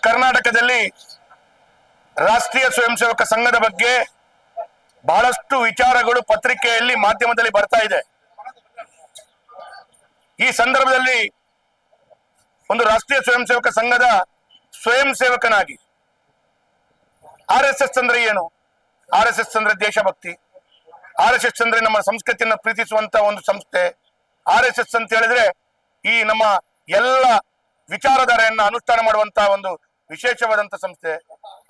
ಕರ್ನಾಟಕದಲ್ಲಿ ರಾಷ್ಟ್ರೀಯ ಸ್ವಯಂ ಸೇವಕ ಸಂಘದ ಬಗ್ಗೆ ಬಹಳಷ್ಟು ವಿಚಾರಗಳು ಪತ್ರಿಕೆಯಲ್ಲಿ ಮಾಧ್ಯಮದಲ್ಲಿ ಬರ್ತಾ ಇದೆ. ಈ ಸಂದರ್ಭದಲ್ಲಿ ಒಂದು ರಾಷ್ಟ್ರೀಯ ಸ್ವಯಂ ಸೇವಕ ಸಂಘದ ಸ್ವಯಂ ಸೇವಕನಾಗಿ ಆರ್ಎಸ್ಎಸ್ ಅಂದ್ರೆ ಏನು? ಆರ್ಎಸ್ಎಸ್ ಅಂದ್ರೆ ದೇಶಭಕ್ತಿ, ಆರ್ಎಸ್ಎಸ್ ಅಂದ್ರೆ ನಮ್ಮ ಸಂಸ್ಕೃತಿಯನ್ನು ಪ್ರೀತಿಸುವಂತ ಒಂದು ಸಂಸ್ಥೆ. ಆರ್ಎಸ್ಎಸ್ ಅಂತ ಹೇಳಿದ್ರೆ ಈ ನಮ್ಮ ಎಲ್ಲ ವಿಚಾರಧಾರೆಯನ್ನ ಅನುಷ್ಠಾನ ಮಾಡುವಂತಹ ಒಂದು ವಿಶೇಷವಾದಂತ ಸಂಸ್ಥೆ.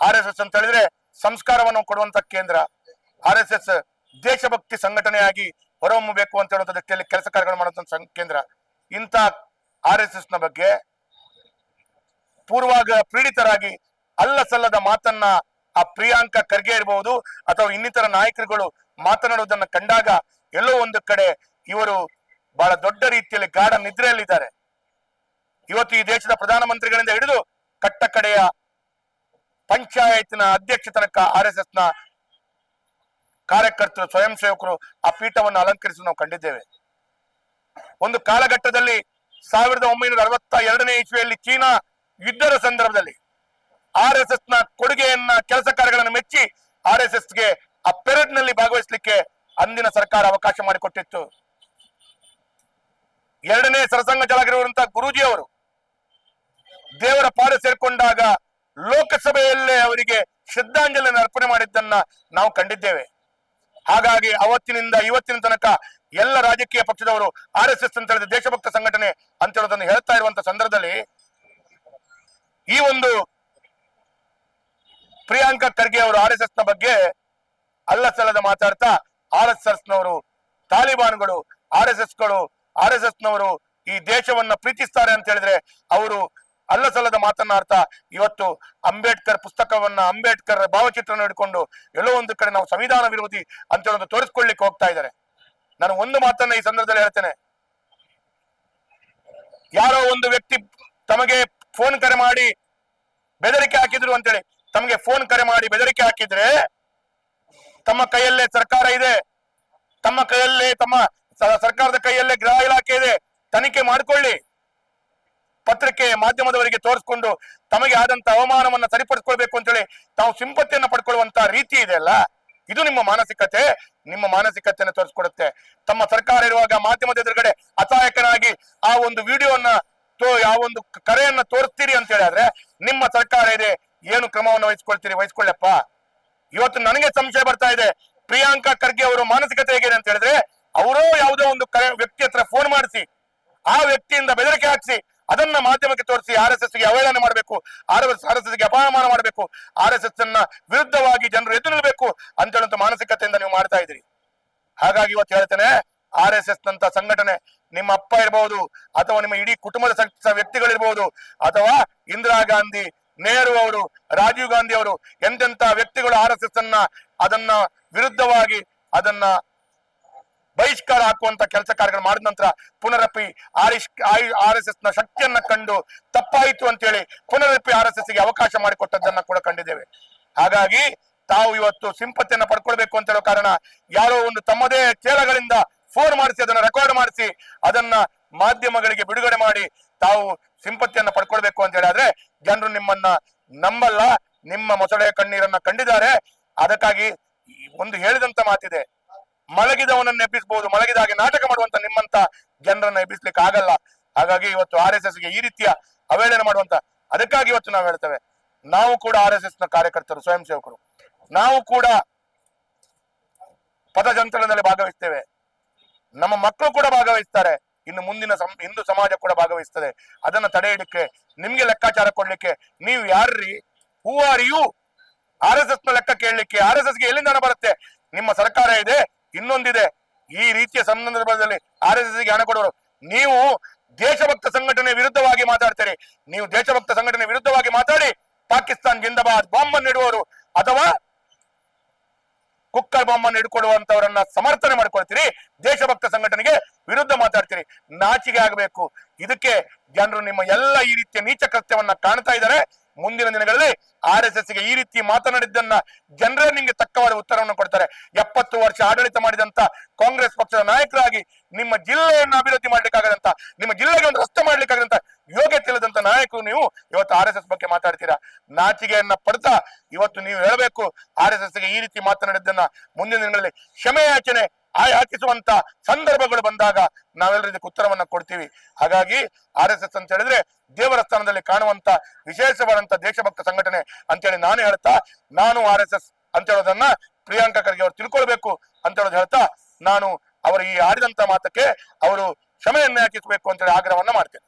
ಆರ್ಎಸ್ಎಸ್ ಅಂತ ಹೇಳಿದ್ರೆ ಸಂಸ್ಕಾರವನ್ನು ಕೊಡುವಂತ ಕೇಂದ್ರ. ಆರ್ಎಸ್ಎಸ್ ದೇಶಭಕ್ತಿ ಸಂಘಟನೆಯಾಗಿ ಹೊರಹೊಮ್ಮಬೇಕು ಅಂತ ಹೇಳುವಂತ ದೃಷ್ಟಿಯಲ್ಲಿ ಕೆಲಸ ಕಾರ್ಯಗಳು ಮಾಡುವಂತ ಕೇಂದ್ರ. ಇಂಥ ಆರ್ಎಸ್ಎಸ್ ನ ಬಗ್ಗೆ ಪೂರ್ವಾಗ ಪೀಡಿತರಾಗಿ ಅಲ್ಲ ಸಲ್ಲದ ಮಾತನ್ನ ಆ ಪ್ರಿಯಾಂಕಾ ಖರ್ಗೆ ಇರಬಹುದು ಅಥವಾ ಇನ್ನಿತರ ನಾಯಕರುಗಳು ಮಾತನಾಡುವುದನ್ನು ಕಂಡಾಗ ಎಲ್ಲೋ ಒಂದು ಕಡೆ ಇವರು ಬಹಳ ದೊಡ್ಡ ರೀತಿಯಲ್ಲಿ ಗಾಢ ನಿದ್ರೆಯಲ್ಲಿದ್ದಾರೆ. ಇವತ್ತು ಈ ದೇಶದ ಪ್ರಧಾನಮಂತ್ರಿಗಳಿಂದ ಹಿಡಿದು ಕಟ್ಟ ಕಡೆಯ ಪಂಚಾಯತ್ನ ಅಧ್ಯಕ್ಷ ತನಕ ಆರ್ಎಸ್ಎಸ್ ನ ಕಾರ್ಯಕರ್ತರು ಸ್ವಯಂ ಸೇವಕರು ಆ ಪೀಠವನ್ನು ಅಲಂಕರಿಸಿ ನಾವು ಕಂಡಿದ್ದೇವೆ. ಒಂದು ಕಾಲಘಟ್ಟದಲ್ಲಿ 1962ನೇ ಇಸ್ವಿಯಲ್ಲಿ ಚೀನಾ ಯುದ್ಧದ ಸಂದರ್ಭದಲ್ಲಿ ಆರ್ಎಸ್ಎಸ್ ನ ಕೊಡುಗೆಯನ್ನ ಕೆಲಸ ಕಾರ್ಯಗಳನ್ನು ಮೆಚ್ಚಿ ಆರ್ಎಸ್ಎಸ್ಗೆ ಆ ಪೆರೇಡ್ ನಲ್ಲಿ ಭಾಗವಹಿಸಲಿಕ್ಕೆ ಅಂದಿನ ಸರ್ಕಾರ ಅವಕಾಶ ಮಾಡಿಕೊಟ್ಟಿತ್ತು. ಎರಡನೇ ಸರಸಂಘಚಾಲಕರಿರುವಂತಹ ಗುರೂಜಿ ಅವರು ದೇವರ ಪಾದ ಸೇರ್ಕೊಂಡಾಗ ಲೋಕಸಭೆಯಲ್ಲೇ ಅವರಿಗೆ ಶ್ರದ್ಧಾಂಜಲಿಯನ್ನು ಅರ್ಪಣೆ ಮಾಡಿದ್ದನ್ನ ನಾವು ಕಂಡಿದ್ದೇವೆ. ಹಾಗಾಗಿ ಅವತ್ತಿನಿಂದ ಇವತ್ತಿನ ತನಕ ಎಲ್ಲ ರಾಜಕೀಯ ಪಕ್ಷದವರು ಆರ್ಎಸ್ಎಸ್ ಅಂತ ಹೇಳಿದ ದೇಶಭಕ್ತ ಸಂಘಟನೆ ಅಂತ ಹೇಳೋದನ್ನು ಹೇಳ್ತಾ ಇರುವಂತ ಸಂದರ್ಭದಲ್ಲಿ ಈ ಒಂದು ಪ್ರಿಯಾಂಕಾ ಖರ್ಗೆ ಅವರು ಆರ್ಎಸ್ಎಸ್ ನ ಬಗ್ಗೆ ಅಲ್ಲ ಸಲ್ಲದ ಮಾತಾಡ್ತಾ ಆರ್ಎಸ್ಎಸ್ ನವರು ತಾಲಿಬಾನ್ಗಳು, ಆರ್ಎಸ್ಎಸ್ ನವರು ಈ ದೇಶವನ್ನ ಪ್ರೀತಿಸ್ತಾರೆ ಅಂತ ಹೇಳಿದ್ರೆ ಅವರು ಅಲ್ಲ ಸಲ್ಲದ ಮಾತನ್ನಾಡ್ತಾ ಇವತ್ತು ಅಂಬೇಡ್ಕರ್ ಪುಸ್ತಕವನ್ನ, ಅಂಬೇಡ್ಕರ್ ಭಾವಚಿತ್ರನ ಹಿಡ್ಕೊಂಡು ಎಲ್ಲೋ ಒಂದು ಕಡೆ ನಾವು ಸಂವಿಧಾನ ವಿರೋಧಿ ಅಂತ ಹೇಳೋದು ತೋರಿಸ್ಕೊಳ್ಳಿಕ್ಕೆ ಹೋಗ್ತಾ ಇದ್ದಾರೆ. ನಾನು ಒಂದು ಮಾತನ್ನ ಈ ಸಂದರ್ಭದಲ್ಲಿ ಹೇಳ್ತೇನೆ. ಯಾರೋ ಒಂದು ವ್ಯಕ್ತಿ ತಮಗೆ ಫೋನ್ ಕರೆ ಮಾಡಿ ಬೆದರಿಕೆ ಹಾಕಿದ್ರು ಅಂತೇಳಿ ತಮಗೆ ಫೋನ್ ಕರೆ ಮಾಡಿ ಬೆದರಿಕೆ ಹಾಕಿದ್ರೆ ತಮ್ಮ ಕೈಯಲ್ಲೇ ಸರ್ಕಾರ ಇದೆ, ತಮ್ಮ ಕೈಯಲ್ಲೇ ತಮ್ಮ ಸರ್ಕಾರದ ಕೈಯಲ್ಲೇ ಗೃಹ ಇಲಾಖೆ ಇದೆ, ತನಿಖೆ ಮಾಡಿಕೊಳ್ಳಿ. ಪತ್ರಿಕೆ ಮಾಧ್ಯಮದವರಿಗೆ ತೋರಿಸ್ಕೊಂಡು ತಮಗೆ ಆದಂತ ಅವಮಾನವನ್ನ ಸರಿಪಡಿಸ್ಕೊಳ್ಬೇಕು ಅಂತೇಳಿ ತಾವು ಸಿಂಪತಿಯನ್ನ ಪಡ್ಕೊಳ್ಳುವಂತ ರೀತಿ ಇದೆ ಅಲ್ಲ, ಇದು ನಿಮ್ಮ ಮಾನಸಿಕತೆಯನ್ನು ತೋರಿಸ್ಕೊಡುತ್ತೆ. ತಮ್ಮ ಸರ್ಕಾರ ಇರುವಾಗ ಮಾಧ್ಯಮದ ಎದುರುಗಡೆ ಅಸಹಾಯಕನಾಗಿ ಆ ಒಂದು ವಿಡಿಯೋನ ಆ ಒಂದು ಕರೆಯನ್ನ ತೋರಿಸ್ತೀರಿ ಅಂತ ಹೇಳಿದ್ರೆ ನಿಮ್ಮ ಸರ್ಕಾರ ಇದೆ, ಏನು ಕ್ರಮವನ್ನು ವಹಿಸ್ಕೊಳ್ಳಪ್ಪ. ಇವತ್ತು ನನಗೆ ಸಂಶಯ ಬರ್ತಾ ಇದೆ, ಪ್ರಿಯಾಂಕಾ ಖರ್ಗೆ ಅವರು ಮಾನಸಿಕತೆ ಹೇಗಿದೆ ಅಂತ ಹೇಳಿದ್ರೆ ಅವರೋ ಯಾವುದೋ ಒಂದು ವ್ಯಕ್ತಿ ಹತ್ರ ಫೋನ್ ಮಾಡಿಸಿ ಆ ವ್ಯಕ್ತಿಯಿಂದ ಬೆದರಿಕೆ ಹಾಕಿಸಿ ಅದನ್ನ ಮಾಧ್ಯಮಕ್ಕೆ ತೋರಿಸಿ ಆರ್ಎಸ್ಎಸ್ ಗೆ ಅವಹೇಳನ ಮಾಡಬೇಕು, ಆರ್ಎಸ್ಎಸ್ ಗೆ ಅಪಮಾನ ಮಾಡಬೇಕು, ಆರ್ಎಸ್ಎಸ್ ಅನ್ನ ವಿರುದ್ಧವಾಗಿ ಜನರು ಎದ್ದು ನಿಲ್ಲಬೇಕು ಅಂತ ಹೇಳುವಂತ ಮಾನಸಿಕತೆಯಿಂದ ನೀವು ಮಾಡ್ತಾ ಇದ್ರಿ. ಹಾಗಾಗಿ ಇವತ್ತು ಹೇಳ್ತೇನೆ, ಆರ್ಎಸ್ಎಸ್ ನಂತ ಸಂಘಟನೆ ನಿಮ್ಮ ಅಪ್ಪ ಇರಬಹುದು ಅಥವಾ ನಿಮ್ಮ ಇಡೀ ಕುಟುಂಬದ ವ್ಯಕ್ತಿಗಳಿರ್ಬಹುದು ಅಥವಾ ಇಂದಿರಾ ಗಾಂಧಿ, ನೆಹರು ಅವರು, ರಾಜೀವ್ ಗಾಂಧಿ ಅವರು ಎಂತೆಂತ ವ್ಯಕ್ತಿಗಳು ಆರ್ಎಸ್ಎಸ್ ಅನ್ನ ಅದನ್ನ ವಿರುದ್ಧವಾಗಿ ಅದನ್ನ ಬಹಿಷ್ಕಾರ ಹಾಕುವಂತ ಕೆಲಸ ಕಾರ್ಯಗಳು ಮಾಡಿದ ನಂತರ ಪುನರಪಿ ಆರ್ಎಸ್ಎಸ್ ನ ಶಕ್ತಿಯನ್ನ ಕಂಡು ತಪ್ಪಾಯಿತು ಅಂತೇಳಿ ಪುನರಪಿ ಆರ್ಎಸ್ಎಸ್ ಗೆ ಅವಕಾಶ ಮಾಡಿಕೊಟ್ಟದ್ದನ್ನ ಕೂಡ ಕಂಡಿದ್ದೇವೆ. ಹಾಗಾಗಿ ತಾವು ಇವತ್ತು ಸಿಂಪತಿಯನ್ನ ಪಡ್ಕೊಳ್ಬೇಕು ಅಂತ ಹೇಳೋ ಕಾರಣ ಯಾರೋ ಒಂದು ತಮ್ಮದೇ ಚೇಲಗಳಿಂದ ಫೋನ್ ಮಾಡಿಸಿ ಅದನ್ನ ರೆಕಾರ್ಡ್ ಮಾಡಿಸಿ ಅದನ್ನ ಮಾಧ್ಯಮಗಳಿಗೆ ಬಿಡುಗಡೆ ಮಾಡಿ ತಾವು ಸಿಂಪತಿಯನ್ನ ಪಡ್ಕೊಳ್ಬೇಕು ಅಂತ ಹೇಳಿದ್ರೆ ಜನರು ನಿಮ್ಮನ್ನ ನಂಬಲ್ಲ, ನಿಮ್ಮ ಮೊಸಳೆ ಕಣ್ಣೀರನ್ನ ಕಂಡಿದ್ದಾರೆ. ಅದಕ್ಕಾಗಿ ಒಂದು ಹೇಳಿದಂತ ಮಾತಿದೆ, ಮಲಗಿದವನನ್ನ ಎಬ್ಬಿಸಬಹುದು, ಮಲಗಿದಾಗೆ ನಾಟಕ ಮಾಡುವಂತ ನಿಮ್ಮಂತ ಜನರನ್ನ ಎಬ್ಬಿಸ್ಲಿಕ್ಕೆ ಆಗಲ್ಲ. ಹಾಗಾಗಿ ಇವತ್ತು ಆರ್ಎಸ್ಎಸ್ ಗೆ ಈ ರೀತಿಯ ಅವಹೇಳನ ಮಾಡುವಂತ, ಅದಕ್ಕಾಗಿ ಇವತ್ತು ನಾವು ಹೇಳ್ತೇವೆ, ನಾವು ಕೂಡ ಆರ್ಎಸ್ಎಸ್ ನ ಕಾರ್ಯಕರ್ತರು, ಸ್ವಯಂ ಸೇವಕರು, ನಾವು ಕೂಡ ಪಥಸಂಚಲನದಲ್ಲಿ ಭಾಗವಹಿಸ್ತೇವೆ, ನಮ್ಮ ಮಕ್ಕಳು ಕೂಡ ಭಾಗವಹಿಸ್ತಾರೆ, ಇನ್ನು ಮುಂದಿನ ಹಿಂದೂ ಸಮಾಜ ಕೂಡ ಭಾಗವಹಿಸ್ತದೆ. ಅದನ್ನ ತಡೆ ಹಿಡಿಕ್ಕೆ ನಿಮ್ಗೆ ಲೆಕ್ಕಾಚಾರ ಕೊಡ್ಲಿಕ್ಕೆ ನೀವು ಯಾರ್ರಿ? Who are you? ಆರ್ಎಸ್ಎಸ್ ನ ಲೆಕ್ಕ ಕೇಳಲಿಕ್ಕೆ ಆರ್ಎಸ್ಎಸ್ ಗೆ ಎಲ್ಲಿಂದ ಹಣ ಬರುತ್ತೆ? ನಿಮ್ಮ ಸರ್ಕಾರ ಇದೆ, ಇನ್ನೊಂದಿದೆ. ಈ ರೀತಿಯ ಸಂದರ್ಭದಲ್ಲಿ ಆರ್ಎಸ್ಎಸ್ ಗೆ ಹಣ ಕೊಡೋರು ನೀವು ದೇಶಭಕ್ತ ಸಂಘಟನೆ ವಿರುದ್ಧವಾಗಿ ಮಾತಾಡ್ತೀರಿ. ನೀವು ದೇಶಭಕ್ತ ಸಂಘಟನೆ ವಿರುದ್ಧವಾಗಿ ಮಾತಾಡಿ ಪಾಕಿಸ್ತಾನ್ ಜಿಂದಾಬಾದ್ ಬಾಂಬ್ ಅನ್ನು ಇಡುವವರು ಅಥವಾ ಕುಕ್ಕರ್ ಬಾಂಬ್ ಅನ್ನು ಹಿಡ್ಕೊಡುವಂತವರನ್ನ ಸಮರ್ಥನೆ ಮಾಡ್ಕೊಳ್ತೀರಿ, ದೇಶಭಕ್ತ ಸಂಘಟನೆಗೆ ವಿರುದ್ಧ ಮಾತಾಡ್ತೀರಿ. ನಾಚಿಕೆ ಆಗಬೇಕು. ಇದಕ್ಕೆ ಜನರು ನಿಮ್ಮ ಎಲ್ಲ ಈ ರೀತಿಯ ನೀಚ ಕೃತ್ಯವನ್ನ ಕಾಣ್ತಾ ಇದ್ದಾರೆ. ಮುಂದಿನ ದಿನಗಳಲ್ಲಿ RSS ಗೆ ಈ ರೀತಿ ಮಾತನಾಡಿದ್ದನ್ನ ಜನರೇ ನಿಮ್ಗೆ ತಕ್ಕವಾದ ಉತ್ತರವನ್ನು ಕೊಡ್ತಾರೆ. 70 ವರ್ಷ ಆಡಳಿತ ಮಾಡಿದಂತ ಕಾಂಗ್ರೆಸ್ ಪಕ್ಷದ ನಾಯಕರಾಗಿ ನಿಮ್ಮ ಜಿಲ್ಲೆಯನ್ನು ಅಭಿವೃದ್ಧಿ ಮಾಡ್ಲಿಕ್ಕಾಗದಂತ, ನಿಮ್ಮ ಜಿಲ್ಲೆಗೆ ಒಂದು ರಸ್ತೆ ಮಾಡ್ಲಿಕ್ಕಾಗದಂತ ಯೋಗ್ಯತೆ ಇಲ್ಲದಂತ ನಾಯಕರು ನೀವು ಇವತ್ತು RSS ಬಗ್ಗೆ ಮಾತಾಡ್ತೀರಾ. ನಾಚಿಕೆಯನ್ನ ಪಡ್ತಾ ಇವತ್ತು ನೀವು ಹೇಳಬೇಕು RSS ಗೆ ಈ ರೀತಿ ಮಾತನಾಡಿದ್ದನ್ನ ಮುಂದಿನ ದಿನಗಳಲ್ಲಿ ಕ್ಷಮೆಯಾಚನೆ ಯಾಚಿಸುವಂತ ಸಂದರ್ಭಗಳು ಬಂದಾಗ ನಾವೆಲ್ಲರೂ ಇದಕ್ಕೆ ಉತ್ತರವನ್ನ ಕೊಡ್ತೀವಿ. ಹಾಗಾಗಿ RSS ಅಂತ ಹೇಳಿದ್ರೆ ದೇವರ ಸ್ಥಾನದಲ್ಲಿ ಕಾಣುವಂತ ವಿಶೇಷವಾದಂತ ದೇಶಭಕ್ತ ಸಂಘಟನೆ ಅಂತೇಳಿ ನಾನು ಹೇಳ್ತಾ, ನಾನು RSS ಅಂತ ಹೇಳೋದನ್ನ ಪ್ರಿಯಾಂಕಾ ಖರ್ಗೆ ಅವರು ತಿಳ್ಕೊಳ್ಬೇಕು ಅಂತ ಹೇಳೋದು ಹೇಳ್ತಾ, ನಾನು ಅವರು ಈ ಆಡಿದಂತ ಮಾತಕ್ಕೆ ಅವರು ಕ್ಷಮೆಯನ್ನ ಯಾಚಿಸಬೇಕು ಅಂತೇಳಿ ಆಗ್ರಹವನ್ನ ಮಾಡ್ತೇನೆ.